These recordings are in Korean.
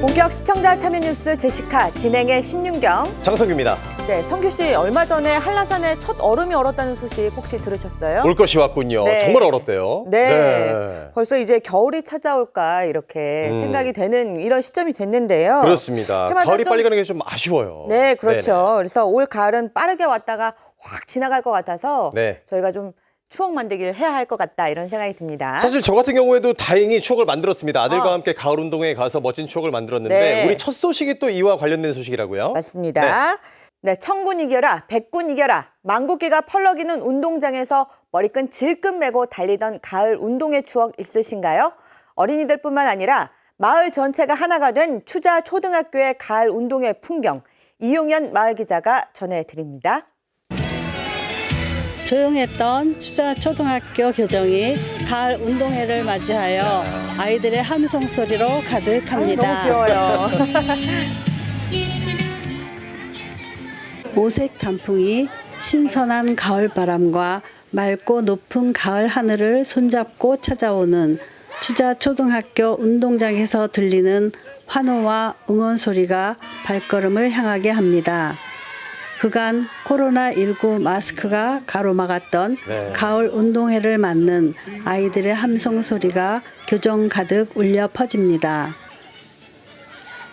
본격 시청자 참여 뉴스 제시카 진행의 신윤경, 장성규입니다. 네, 성규 씨 얼마 전에 한라산에 첫 얼음이 얼었다는 소식 혹시 들으셨어요? 올 것이 왔군요. 네. 정말 얼었대요. 네. 벌써 이제 겨울이 찾아올까 이렇게 생각이 되는 이런 시점이 됐는데요. 그렇습니다. 해마다 가을이 좀- 빨리 가는 게 좀 아쉬워요. 네, 그렇죠. 네네. 그래서 올 가을은 빠르게 왔다가 확 지나갈 것 같아서 네. 저희가 좀 추억 만들기를 해야 할 것 같다 이런 생각이 듭니다. 사실 저 같은 경우에도 다행히 추억을 만들었습니다. 아들과 함께 가을 운동회에 가서 멋진 추억을 만들었는데 네. 우리 첫 소식이 또 이와 관련된 소식이라고요? 맞습니다. 네, 천군 이겨라, 백군 이겨라. 망국기가 펄럭이는 운동장에서 머리끈 질끈 매고 달리던 가을 운동의 추억 있으신가요? 어린이들뿐만 아니라 마을 전체가 하나가 된 추자 초등학교의 가을 운동의 풍경, 이용현 마을 기자가 전해드립니다. 조용했던 추자 초등학교 교정이 가을 운동회를 맞이하여 아이들의 함성 소리로 가득합니다. 너무 귀여워요. 오색 단풍이 신선한 가을 바람과 맑고 높은 가을 하늘을 손잡고 찾아오는 추자 초등학교 운동장에서 들리는 환호와 응원 소리가 발걸음을 향하게 합니다. 그간 코로나19 마스크가 가로막았던 네. 가을 운동회를 맞는 아이들의 함성 소리가 교정 가득 울려 퍼집니다.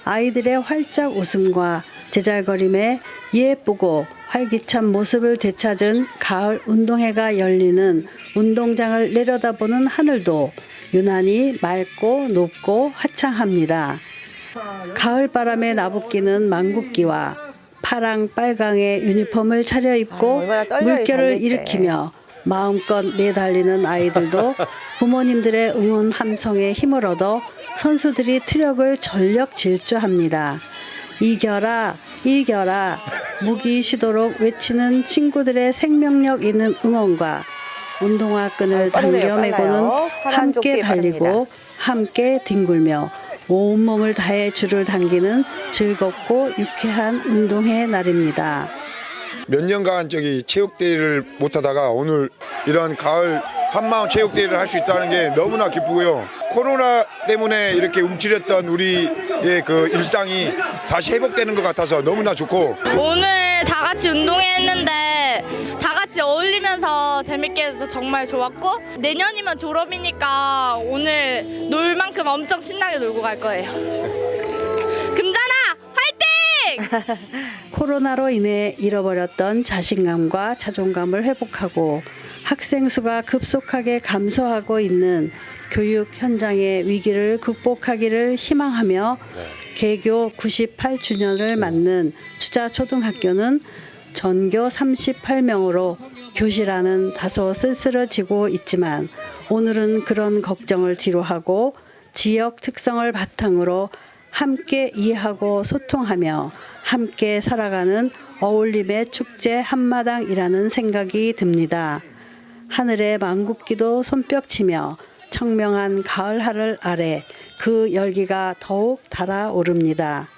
아이들의 활짝 웃음과 제잘거림에 예쁘고 활기찬 모습을 되찾은 가을 운동회가 열리는 운동장을 내려다보는 하늘도 유난히 맑고 높고 화창합니다. 가을 바람에 나부끼는 망국기와 파랑 빨강의 유니폼을 차려입고 얼마나 떨려요, 물결을 달릴 때. 일으키며 마음껏 내달리는 아이들도 부모님들의 응원 함성에 힘을 얻어 선수들이 트럭을 전력 질주합니다. 이겨라, 이겨라, 목이 쉬도록 외치는 친구들의 생명력 있는 응원과 운동화 끈을 빠르네요, 당겨 매고는 빨라요. 파란 함께 조끼 달리고 빠릅니다. 함께 뒹굴며 온몸을 다해 줄을 당기는 즐겁고 유쾌한 운동회 날입니다. 몇 년간 체육대회를 못하다가 오늘 이런 가을 한마음 체육대회를 할 수 있다는 게 너무나 기쁘고요. 코로나 때문에 이렇게 움츠렸던 우리의 그 일상이 다시 회복되는 것 같아서 너무나 좋고, 오늘 다 같이 운동했는데 다 같이 어울리면서 재밌게 해서 정말 좋았고, 내년이면 졸업이니까 오늘 놀 만큼 엄청 신나게 놀고 갈 거예요. 금잔아 화이팅! 코로나로 인해 잃어버렸던 자신감과 자존감을 회복하고 학생 수가 급속하게 감소하고 있는 교육 현장의 위기를 극복하기를 희망하며 개교 98주년을 맞는 추자초등학교는 전교 38명으로 교실안은 다소 쓸쓸해지고 있지만 오늘은 그런 걱정을 뒤로하고 지역 특성을 바탕으로 함께 이해하고 소통하며 함께 살아가는 어울림의 축제 한마당이라는 생각이 듭니다. 하늘의 망국기도 손뼉치며 청명한 가을 하늘 아래 그 열기가 더욱 달아오릅니다.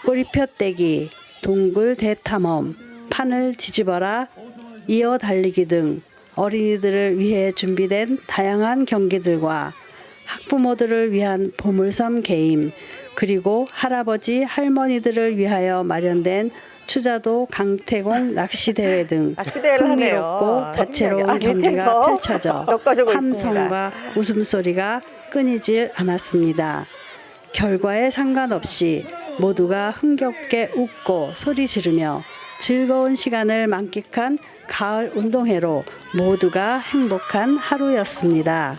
꼬리표떼기, 동굴 대탐험, 판을 뒤집어라, 이어 달리기 등 어린이들을 위해 준비된 다양한 경기들과 학부모들을 위한 보물섬 게임, 그리고 할아버지, 할머니들을 위하여 마련된 추자도 강태공 낚시대회 등 낚시대회를 하네요. 흥미롭고 다채로운 신기하게. 경기가 밑에서 펼쳐져 엮어주고 있습니다. 함성과 웃음소리가 끊이질 않았습니다. 결과에 상관없이 모두가 흥겹게 웃고 소리 지르며 즐거운 시간을 만끽한 가을 운동회로 모두가 행복한 하루였습니다.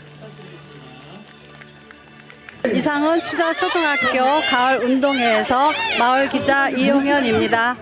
이상은 추자초등학교 가을 운동회에서 마을 기자 이용현입니다.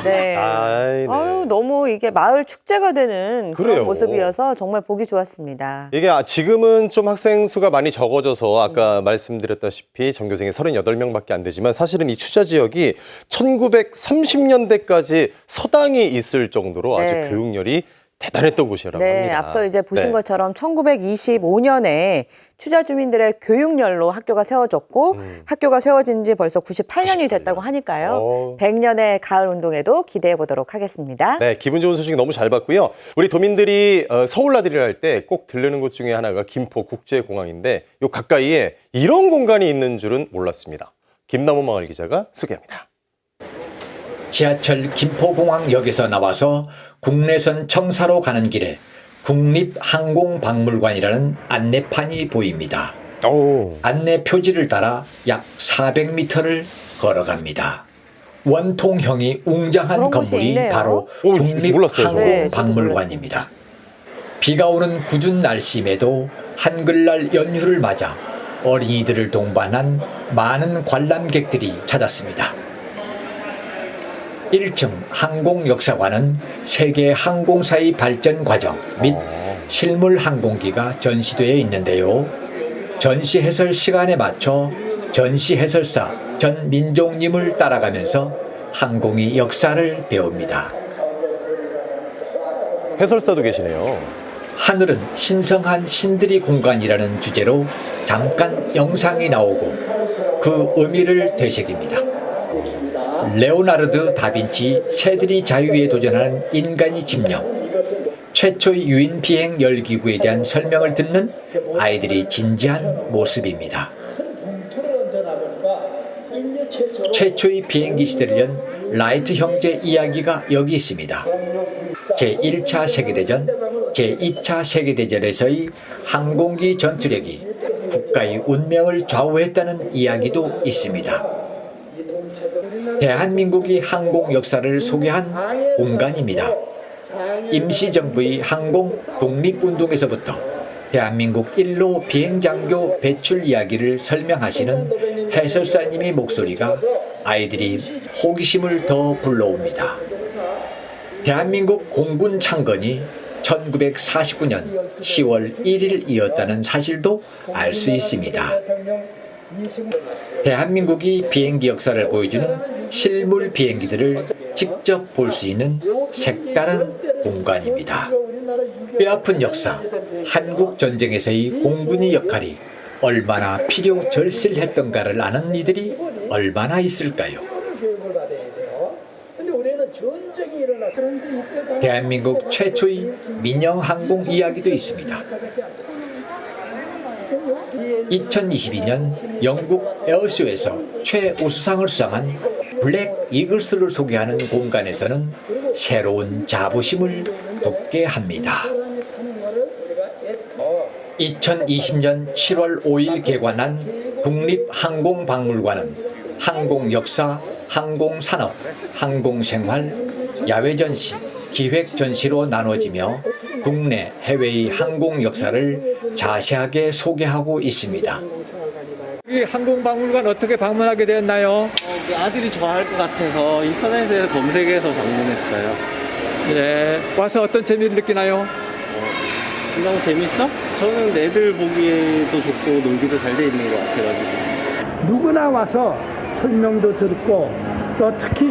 네. 네. 아유, 너무 이게 마을 축제가 되는 그런 그래요. 모습이어서 정말 보기 좋았습니다. 이게 지금은 좀 학생 수가 많이 적어져서 아까 말씀드렸다시피 전교생이 38명밖에 안 되지만 사실은 이 추자 지역이 1930년대까지 서당이 있을 정도로 네. 아주 교육열이 대단했던 곳이라고 네, 합니다. 앞서 이제 보신 네. 것처럼 1925년에 추자 주민들의 교육열로 학교가 세워졌고 학교가 세워진 지 벌써 98년이 됐다고 하니까요. 100년의 가을 운동에도 기대해 보도록 하겠습니다. 네, 기분 좋은 소식 너무 잘 봤고요. 우리 도민들이 서울 나들이를 할 때 꼭 들르는 곳 중에 하나가 김포 국제공항인데 요 가까이에 이런 공간이 있는 줄은 몰랐습니다. 김남호 마을 기자가 소개합니다. 지하철 김포공항역에서 나와서 국내선 청사로 가는 길에 국립항공박물관이라는 안내판이 보입니다. 오. 안내 표지를 따라 약 400m를 걸어갑니다. 원통형이 웅장한 저런 곳이 건물이 있네요. 바로 몰랐어요, 저거. 네, 저도 국립항공박물관입니다. 비가 오는 굳은 날씨임에도 한글날 연휴를 맞아 어린이들을 동반한 많은 관람객들이 찾았습니다. 1층 항공역사관은 세계 항공사의 발전 과정 및 실물 항공기가 전시되어 있는데요. 전시 해설 시간에 맞춰 전시 해설사 전민종님을 따라가면서 항공의 역사를 배웁니다. 해설사도 계시네요. 하늘은 신성한 신들이 공간이라는 주제로 잠깐 영상이 나오고 그 의미를 되새깁니다. 레오나르드 다빈치 새들이 자유에 도전하는 인간의 집념, 최초의 유인 비행 열기구에 대한 설명을 듣는 아이들이 진지한 모습입니다. 최초의 비행기 시대를 연 라이트 형제 이야기가 여기 있습니다. 제1차 세계대전, 제2차 세계대전에서의 항공기 전투력이 국가의 운명을 좌우했다는 이야기도 있습니다. 대한민국의 항공 역사를 소개한 공간입니다. 임시정부의 항공 독립운동에서부터 대한민국 1로 비행장교 배출 이야기를 설명하시는 해설사님의 목소리가 아이들이 호기심을 더 불러옵니다. 대한민국 공군 창건이 1949년 10월 1일이었다는 사실도 알 수 있습니다. 대한민국이 비행기 역사를 보여주는 실물 비행기들을 직접 볼 수 있는 색다른 공간입니다. 뼈아픈 역사, 한국 전쟁에서의 공군의 역할이 얼마나 필요 절실했던가를 아는 이들이 얼마나 있을까요? 대한민국 최초의 민영항공 이야기도 있습니다. 2022년 영국 에어쇼에서 최우수상을 수상한 블랙 이글스를 소개하는 공간에서는 새로운 자부심을 돋게 합니다. 2020년 7월 5일 개관한 국립항공박물관은 항공역사, 항공산업, 항공생활, 야외전시, 기획전시로 나눠지며 국내, 해외의 항공 역사를 자세하게 소개하고 있습니다. 이 항공박물관 어떻게 방문하게 되었나요? 아들이 좋아할 것 같아서 인터넷에서 검색해서 방문했어요. 네, 와서 어떤 재미를 느끼나요? 너무 재밌어? 저는 애들 보기에도 좋고 놀기도 잘 돼 있는 것 같아가지고. 누구나 와서 설명도 듣고 또 특히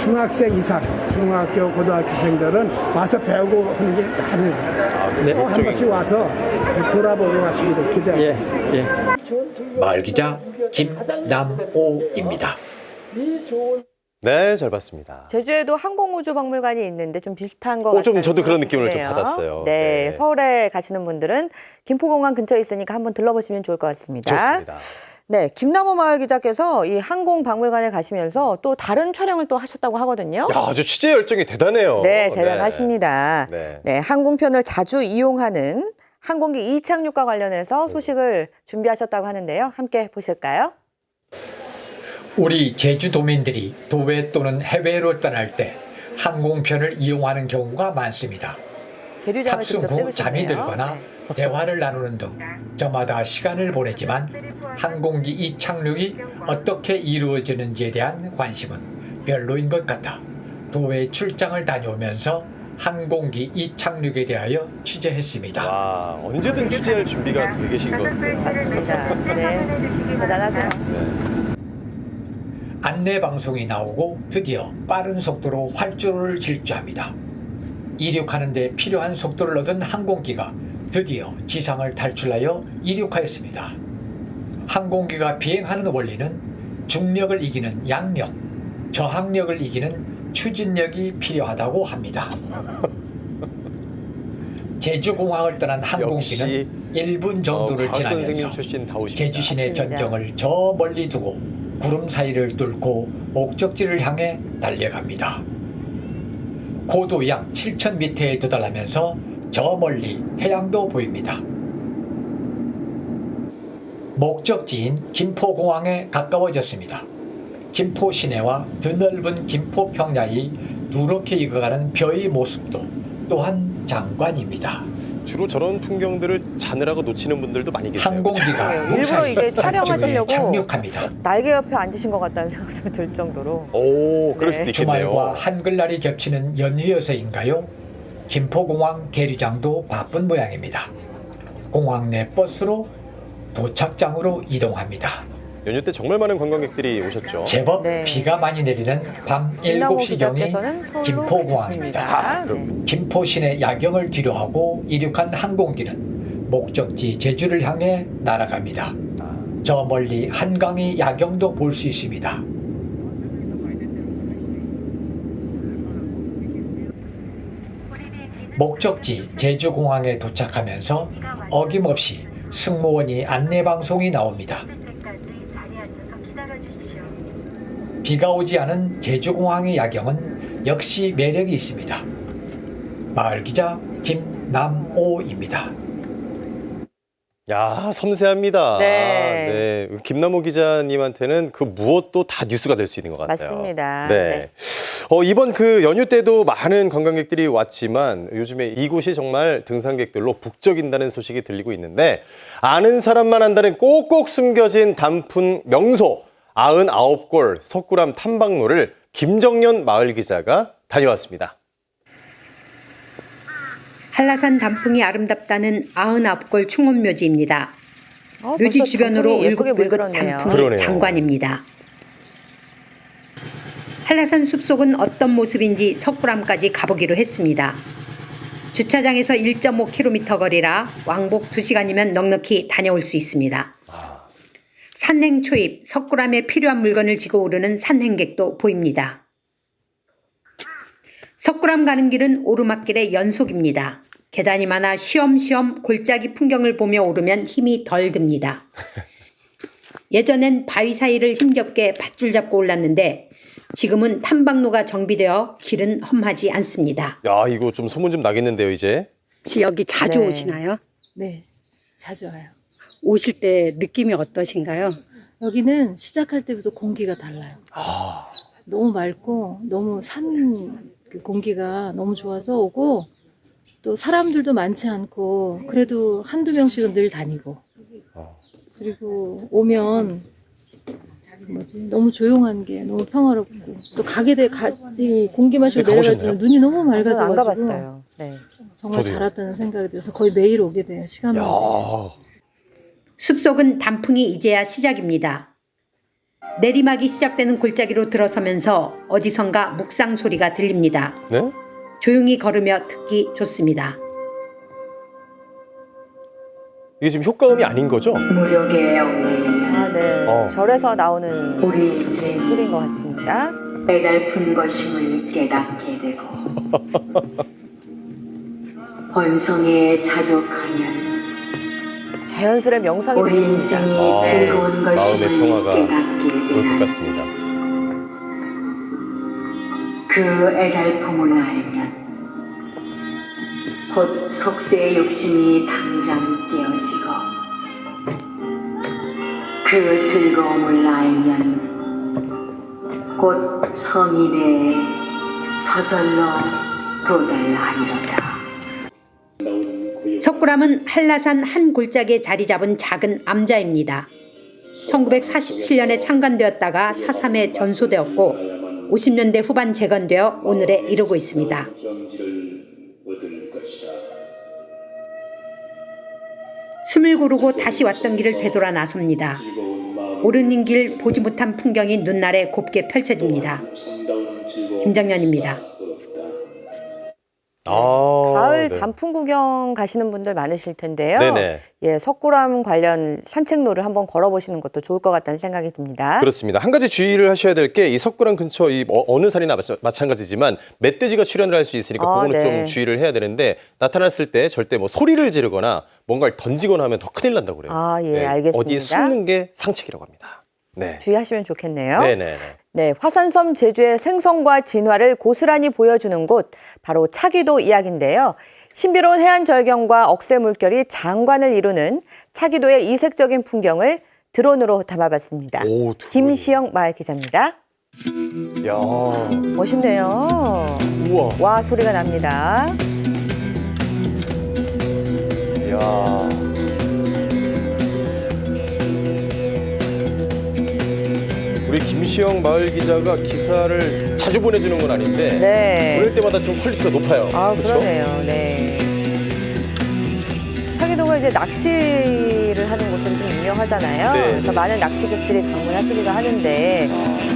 중학생 이상, 중학교, 고등학생들은 와서 배우고 하는 게 많아요. 네. 또 한 번씩 와서 돌아보고 가시기를 기대합니다. 예. 마을 기자 김남오입니다. 네, 잘 봤습니다. 제주에도 항공우주박물관이 있는데 좀 비슷한 것 같아요. 좀 저도 그런 느낌을 좀 받았어요. 네, 네. 서울에 가시는 분들은 김포공항 근처에 있으니까 한번 들러보시면 좋을 것 같습니다. 좋습니다. 네, 김남호 마을 기자께서 이 항공박물관에 가시면서 또 다른 촬영을 또 하셨다고 하거든요. 야, 아주 취재 열정이 대단해요. 네, 대단하십니다. 네. 네, 항공편을 자주 이용하는 항공기 이착륙과 관련해서 소식을 준비하셨다고 하는데요. 함께 보실까요? 우리 제주도민들이 도외 또는 해외로 떠날 때 항공편을 이용하는 경우가 많습니다. 계류장을 탑승 직접 후 찍으셨네요. 잠이 들거나 대화를 나누는 등 저마다 시간을 보내지만 항공기 이착륙이 어떻게 이루어지는지에 대한 관심은 별로인 것 같아 도외 출장을 다녀오면서 항공기 이착륙에 대하여 취재했습니다. 와, 언제든 취재할 준비가 되어 계신 것 같아요. 맞습니다. 네, 대단하세요. 안내 방송이 나오고 드디어 빠른 속도로 활주로를 질주합니다. 이륙하는 데 필요한 속도를 얻은 항공기가 드디어 지상을 탈출하여 이륙하였습니다. 항공기가 비행하는 원리는 중력을 이기는 양력, 저항력을 이기는 추진력이 필요하다고 합니다. 제주공항을 떠난 항공기는 1분 정도를 과학 선생님 지나면서 출신 다우십니다. 제주시내 맞습니다. 전경을 저 멀리 두고 구름 사이를 뚫고 목적지를 향해 달려갑니다. 고도 약 7,000m에 도달하면서 저 멀리 태양도 보입니다. 목적지인 김포공항에 가까워졌습니다. 김포 시내와 드넓은 김포 평야의 누렇게 익어가는 벼의 모습도 또한 장관입니다. 주로 저런 풍경들을 자느라고 놓치는 분들도 많이 계세요. 항공기가 일부러 무사히 이게 촬영하시려고 착륙합니다. 날개 옆에 앉으신 것 같다는 생각도 들 정도로. 오, 그럴 네. 수도 주말과 있겠네요. 한글날이 겹치는 연휴여서인가요? 김포공항 계류장도 바쁜 모양입니다. 공항 내 버스로 도착장으로 이동합니다. 연휴 때 정말 많은 관광객들이 오셨죠. 제법 네. 비가 많이 내리는 밤 김남호 7시경인 기자께서는 서울로 김포공항입니다. 가셨습니다. 그럼. 김포 시내 야경을 뒤로하고 이륙한 항공기는 목적지 제주를 향해 날아갑니다. 저 멀리 한강의 야경도 볼 수 있습니다. 목적지 제주공항에 도착하면서 어김없이 승무원이 안내방송이 나옵니다. 비가 오지 않은 제주공항의 야경은 역시 매력이 있습니다. 마을기자 김남오입니다. 야, 섬세합니다. 네. 네. 김남호 기자님한테는 그 무엇도 다 뉴스가 될 수 있는 것 같아요. 맞습니다. 네. 네. 이번 그 연휴 때도 많은 관광객들이 왔지만 요즘에 이곳이 정말 등산객들로 북적인다는 소식이 들리고 있는데 아는 사람만 안다는 꼭꼭 숨겨진 단풍 명소 99골 석굴암 탐방로를 김정연 마을 기자가 다녀왔습니다. 한라산 단풍이 아름답다는 99골 충원묘지입니다. 묘지 벌써 주변으로 단풍이 예쁘게 울긋불긋 물들었네요. 단풍이 그러네요. 장관입니다. 한라산 숲속은 어떤 모습인지 석굴암까지 가보기로 했습니다. 주차장에서 1.5km 거리라 왕복 2시간이면 넉넉히 다녀올 수 있습니다. 산행 초입 석굴암에 필요한 물건을 지고 오르는 산행객도 보입니다. 석굴암 가는 길은 오르막길의 연속입니다. 계단이 많아 쉬엄쉬엄 골짜기 풍경을 보며 오르면 힘이 덜 듭니다. 예전엔 바위 사이를 힘겹게 밧줄 잡고 올랐는데 지금은 탐방로가 정비되어 길은 험하지 않습니다. 야, 이거 좀 소문 좀 나겠는데요, 이제. 혹시 여기 자주 네. 오시나요? 네, 자주 와요. 오실 때 느낌이 어떠신가요? 여기는 시작할 때부터 공기가 달라요. 너무 맑고 너무 그 공기가 너무 좋아서 오고 또 사람들도 많지 않고 그래도 한두 명씩은 늘 다니고 그리고 오면 너무 조용한 게 너무 평화롭고 또 이 공기 마시고 네, 내려갈 가보셨나요? 때 눈이 너무 저는 맑아져가지고 안 가봤어요. 네. 정말 저도요. 잘 왔다는 생각이 들어서 거의 매일 오게 돼요. 시간만 야. 되면. 숲속은 단풍이 이제야 시작입니다. 내리막이 시작되는 골짜기로 들어서면서 어디선가 묵상 소리가 들립니다. 네? 조용히 걸으며 듣기 좋습니다. 이게 지금 효과음이 아닌 거죠? 무력의 영웅이면 아, 네. 절에서 나오는 우리 인생 소리인 것 같습니다. 배달픈 것임을 깨닫게 되고 번성에 자족하면 자연스레 명상이 우리 되겠습니다. 인생이 즐거운 마음의 것임을 평화가 깨닫게 그럴 것 되나 같습니다. 그 애달픔을 알면 곧 속세의 욕심이 당장 깨어지고 그 즐거움을 알면 곧 성인에 저절로 도달하리로다. 석굴암은 한라산 한 골짜기에 자리 잡은 작은 암자입니다. 1947년에 창간되었다가 4.3에 전소되었고 50년대 후반 재건되어 오늘에 이르고 있습니다. 숨을 고르고 다시 왔던 길을 되돌아 나섭니다. 오르는 길 보지 못한 풍경이 눈날에 곱게 펼쳐집니다. 김정연입니다. 가을 네. 단풍 구경 가시는 분들 많으실 텐데요. 네네. 예, 석굴암 관련 산책로를 한번 걸어보시는 것도 좋을 것 같다는 생각이 듭니다. 그렇습니다. 한 가지 주의를 하셔야 될 게 이 석굴암 근처 이 어느 산이나 마찬가지지만 멧돼지가 출현을 할 수 있으니까 그거는 네. 좀 주의를 해야 되는데 나타났을 때 절대 뭐 소리를 지르거나 뭔가를 던지거나 하면 더 큰일 난다고 그래요. 예, 알겠습니다. 어디에 숨는 게 상책이라고 합니다. 네. 주의하시면 좋겠네요. 네네. 네, 화산섬 제주의 생성과 진화를 고스란히 보여주는 곳, 바로 차기도 이야기인데요. 신비로운 해안 절경과 억새 물결이 장관을 이루는 차기도의 이색적인 풍경을 드론으로 담아봤습니다. 오, 김시영 마을 기자입니다. 야, 멋있네요. 우와. 와 소리가 납니다. 야. 우리 김시영 마을 기자가 기사를 자주 보내주는 건 아닌데 네. 보낼 때마다 좀 퀄리티가 높아요. 그렇죠? 그러네요. 네. 차기도가 이제 낚시를 하는 곳으로 좀 유명하잖아요. 네, 그래서 네. 많은 낚시객들이 방문하시기도 하는데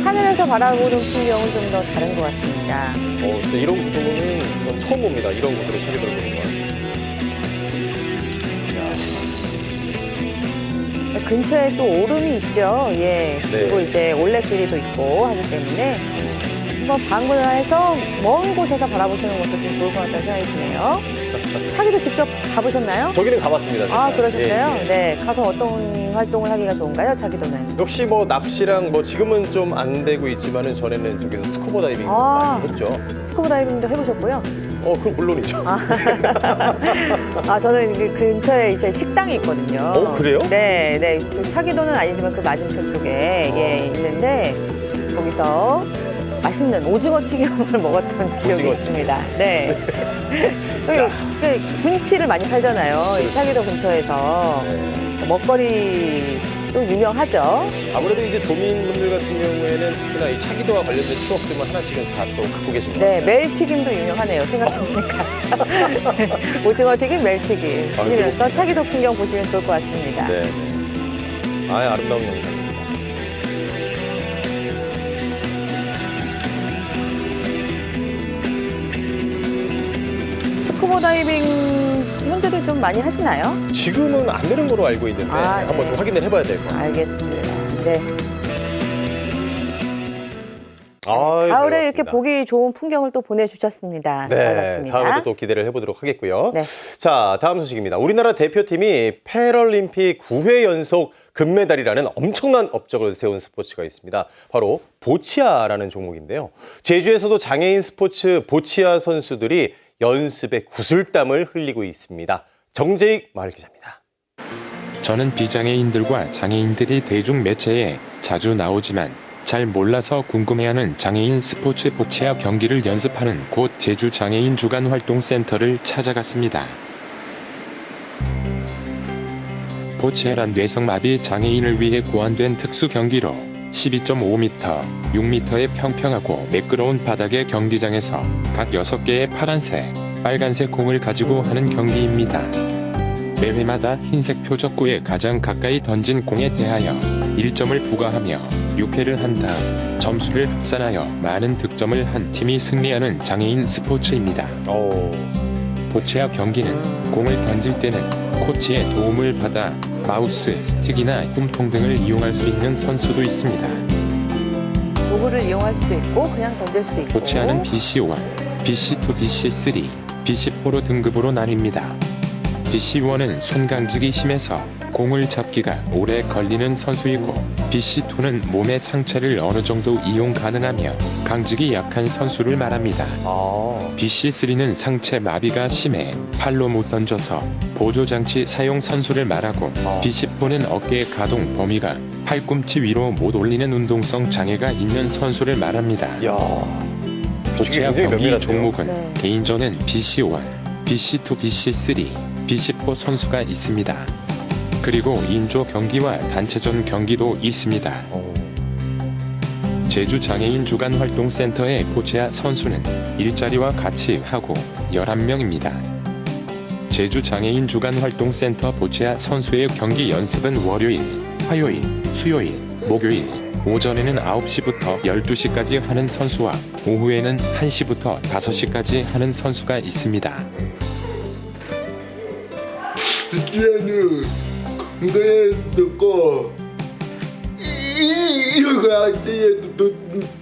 하늘에서 바라보는 풍경은 좀 더 다른 것 같습니다. 진짜 이런 구도는 전 처음 봅니다. 이런 구도로 차기도를 보는 건. 근처에 또 오름이 있죠. 예. 그리고 이제 올레길이도 있고 하기 때문에 한번 방문을 해서 먼 곳에서 바라보시는 것도 좀 좋을 것 같다는 생각이 드네요. 차기도 직접 가보셨나요? 저기는 가봤습니다. 제가. 그러셨어요? 예, 예. 네. 가서 어떤 활동을 하기가 좋은가요? 차기도는? 역시 뭐 낚시랑 뭐 지금은 좀 안 되고 있지만은 전에는 저기서 스쿠버 다이빙 많이 했죠. 스쿠버 다이빙도 해보셨고요? 그 물론이죠. 저는 그 근처에 이제 식당이 있거든요. 그래요? 네, 네. 좀 차기도는 아니지만 그 맞은편 쪽에 있는데 거기서 맛있는 오징어 튀김을 먹었던 기억이 오징어 있습니다. 네. 그 준치를 많이 팔잖아요. 이 차기도 근처에서 먹거리도 유명하죠. 아무래도 이제 도민분들 같은 경우에는 특히나 이 차기도와 관련된 추억들만 하나씩은 다 또 갖고 계신 것 같아요. 네, 멜튀김도 유명하네요. 생각해보니까. 오징어 튀김, 멜튀김 드시면서 차기도 풍경 보시면 좋을 것 같습니다. 네. 아름다운 영상입니다. 스쿠버 다이빙 현재도 좀 많이 하시나요? 지금은 안 되는 걸로 알고 있는데 한번 네. 좀 확인을 해봐야 될 것 같아요. 알겠습니다. 네. 가을에 이렇게 보기 좋은 풍경을 또 보내주셨습니다. 잘 네, 봤습니다. 다음에도 또 기대를 해보도록 하겠고요. 네. 자, 다음 소식입니다. 우리나라 대표팀이 패럴림픽 9회 연속 금메달이라는 엄청난 업적을 세운 스포츠가 있습니다. 바로 보치아라는 종목인데요. 제주에서도 장애인 스포츠 보치아 선수들이 연습에 구슬땀을 흘리고 있습니다. 정재익 마을 기자입니다. 저는 비장애인들과 장애인들이 대중매체에 자주 나오지만 잘 몰라서 궁금해하는 장애인 스포츠 보치아 경기를 연습하는 곳 제주 장애인 주간활동센터를 찾아갔습니다. 보치아란 뇌성마비 장애인을 위해 고안된 특수 경기로 12.5m, 6m의 평평하고 매끄러운 바닥의 경기장에서 각 6개의 파란색, 빨간색 공을 가지고 하는 경기입니다. 매회마다 흰색 표적구에 가장 가까이 던진 공에 대하여 1점을 부과하며 6회를 한 다음 점수를 합산하여 많은 득점을 한 팀이 승리하는 장애인 스포츠입니다. 보치아 경기는 공을 던질 때는 코치의 도움을 받아 마우스, 스틱이나 홈통 등을 이용할 수 있는 선수도 있습니다. 도구를 이용할 수도 있고 그냥 던질 수도 있고. 보치아는 BC1, BC2, BC3, BC4로 등급으로 나뉩니다. BC1은 손강직이 심해서 공을 잡기가 오래 걸리는 선수이고 BC2는 몸의 상체를 어느 정도 이용 가능하며 강직이 약한 선수를 말합니다. BC3는 상체 마비가 심해 팔로 못 던져서 보조장치 사용 선수를 말하고 BC4는 어깨 가동 범위가 팔꿈치 위로 못 올리는 운동성 장애가 있는 선수를 말합니다. 보치아 경기 종목은 개인전은 BC1, BC2, BC3, BC4 선수가 있습니다. 그리고 인조 경기와 단체전 경기도 있습니다. 제주 장애인 주간활동센터의 보치아 선수는 일자리와 같이 하고 11명입니다. 제주 장애인 주간활동센터 보치아 선수의 경기 연습은 월요일, 화요일, 수요일, 목요일, 오전에는 9시부터 12시까지 하는 선수와 오후에는 1시부터 5시까지 하는 선수가 있습니다. 이제는 건강에 좋고 일어나기에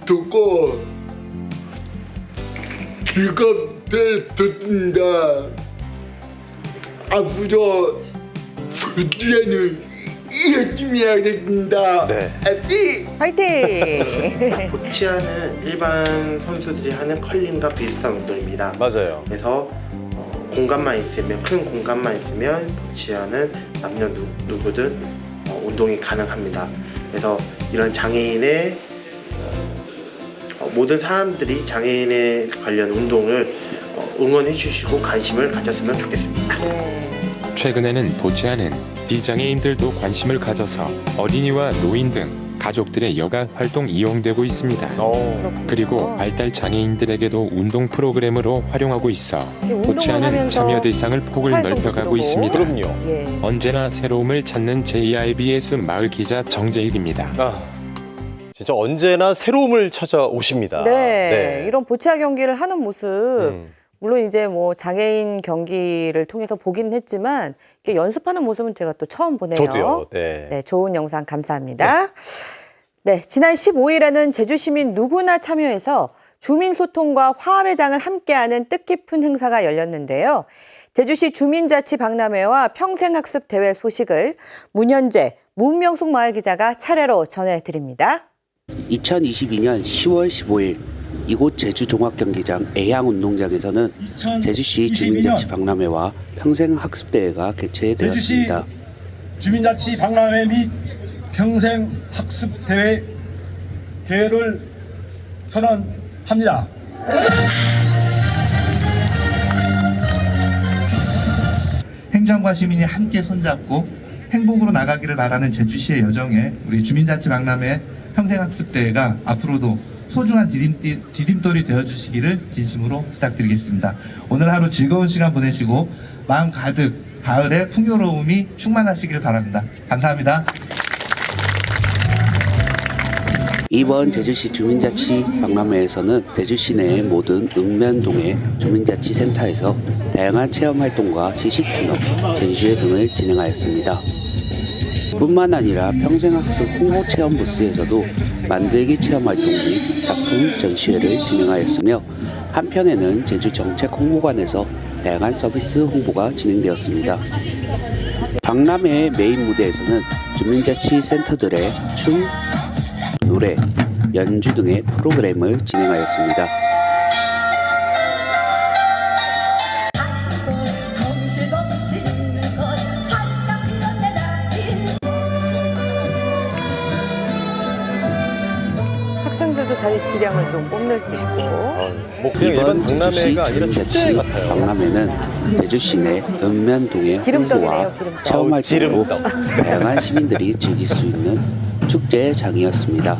좋고 즐겁습니다. 앞으로 이제는 열심히 하겠습니다. 네. 화이팅! 보치아는 일반 선수들이 하는 컬링과 비슷한 운동입니다. 맞아요. 그래서 공간만 있으면, 큰 공간만 있으면 보치아는 남녀 누구든 운동이 가능합니다. 그래서 이런 장애인의 모든 사람들이 장애인에 관련 운동을 응원해 주시고 관심을 가졌으면 좋겠습니다. 최근에는 보치아는 비장애인들도 관심을 가져서 어린이와 노인 등 가족들의 여가 활동 이용되고 있습니다. 그리고 발달 장애인들에게도 운동 프로그램으로 활용하고 있어 보치아는 참여 대상을 폭을 넓혀가고 있습니다. 그럼요. 언제나 새로움을 찾는 JIBS 마을 기자 정재일입니다. 진짜 언제나 새로움을 찾아오십니다. 네, 이런 보치아 경기를 하는 모습 물론 이제 뭐 장애인 경기를 통해서 보긴 했지만 이렇게 연습하는 모습은 제가 또 처음 보네요. 저도요. 네. 네, 좋은 영상 감사합니다. 네, 지난 15일에는 제주 시민 누구나 참여해서 주민 소통과 화합의 장을 함께하는 뜻깊은 행사가 열렸는데요. 제주시 주민자치박람회와 평생학습대회 소식을 문현재, 문명숙 마을 기자가 차례로 전해드립니다. 2022년 10월 15일 이곳 제주종합경기장 애양운동장에서는 제주시 주민자치박람회와 평생학습대회가 개최되었습니다. 제주시 주민자치박람회 및 평생학습대회 개회를 선언합니다. 행정과 시민이 함께 손잡고 행복으로 나가기를 바라는 제주시의 여정에 우리 주민자치박람회 평생학습대회가 앞으로도 소중한 디딤돌이 되어주시기를 진심으로 부탁드리겠습니다. 오늘 하루 즐거운 시간 보내시고 마음 가득 가을의 풍요로움이 충만하시길 바랍니다. 감사합니다. 이번 제주시 주민자치박람회에서는 제주시 내의 모든 읍면동의 주민자치센터에서 다양한 체험활동과 지식분업, 전시회 등을 진행하였습니다. 뿐만 아니라 평생학습 홍보체험 부스에서도 만들기 체험활동 및 작품 전시회를 진행하였으며 한편에는 제주정책홍보관에서 다양한 서비스 홍보가 진행되었습니다. 박람회의 메인 무대에서는 주민자치센터들의 춤, 노래, 연주 등의 프로그램을 진행하였습니다. 학생들도 자기 기량을 좀 뽐낼 수 있고. 뭐 그냥 일반 박람회가 아니라 축제 같아요. 박람회는 제주시 내 읍면동의 홍보와 체험활동으로 다양한 시민들이 즐길 수 있는 축제의 장이었습니다.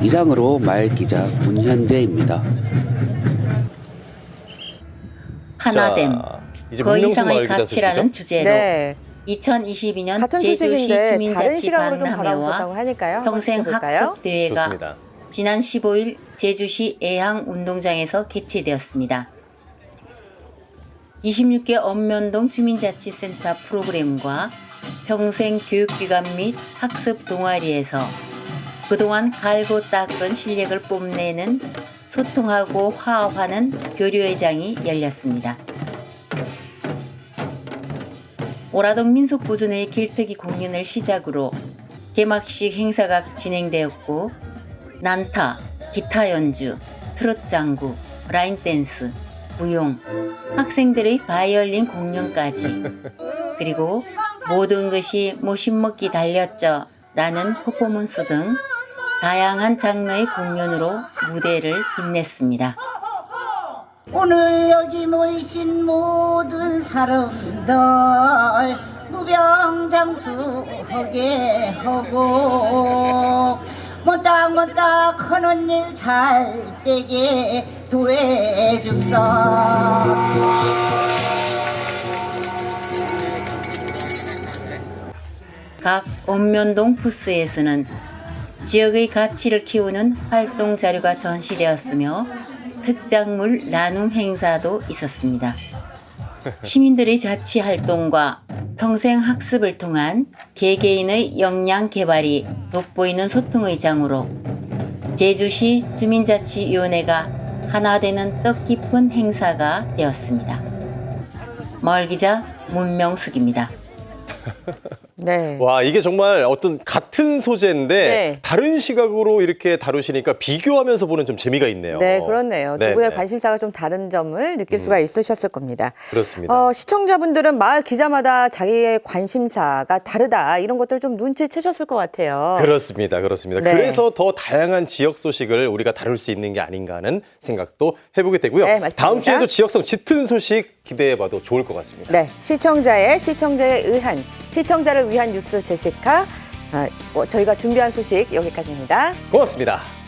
이상으로 마을 기자 문현재입니다. 하나됨, 그 이상의 가치라는 주제로 2022년 같은 제주시 소식인데 다른 시각으로 좀 바라보셨다고 주민자치박람회와 하니까요. 평생학습대회가 지난 15일 제주시 애양운동장에서 개최되었습니다. 26개 읍면동 주민자치센터 프로그램과 평생교육기관 및 학습 동아리에서 그동안 갈고 닦은 실력을 뽐내는 소통하고 화합하는 교류의 장이 열렸습니다. 오라동 민속보존회의 길뜨기 공연을 시작으로 개막식 행사가 진행되었고 난타, 기타 연주, 트로트 장구, 라인 댄스, 무용, 학생들의 바이올린 공연까지 그리고 모든 것이 모신먹기 달렸죠 라는 퍼포먼스 등 다양한 장르의 공연으로 무대를 빛냈습니다. 오늘 여기 모이신 모든 사람들 무병장수하게 하고 못딱 하는 일 잘 되게 도와줍소. 각 읍면동 부스에서는 지역의 가치를 키우는 활동 자료가 전시되었으며 특작물 나눔 행사도 있었습니다. 시민들의 자치 활동과 평생 학습을 통한 개개인의 역량 개발이 돋보이는 소통의 장으로 제주시 주민자치위원회가 하나 되는 뜻깊은 행사가 되었습니다. 마을기자 문명숙입니다. 네. 와, 이게 정말 어떤 같은 소재인데 네. 다른 시각으로 이렇게 다루시니까 비교하면서 보는 좀 재미가 있네요. 네, 그렇네요. 네, 두 분의 네. 관심사가 좀 다른 점을 느낄 수가 있으셨을 겁니다. 그렇습니다. 시청자분들은 마을 기자마다 자기의 관심사가 다르다 이런 것들 좀 눈치채셨을 것 같아요. 그렇습니다. 그렇습니다. 네. 그래서 더 다양한 지역 소식을 우리가 다룰 수 있는 게 아닌가 하는 생각도 해보게 되고요. 네, 맞습니다. 다음 주에도 지역성 짙은 소식 기대해봐도 좋을 것 같습니다. 네, 시청자에 의한 시청자를 위한 뉴스 제시카 저희가 준비한 소식 여기까지입니다. 고맙습니다.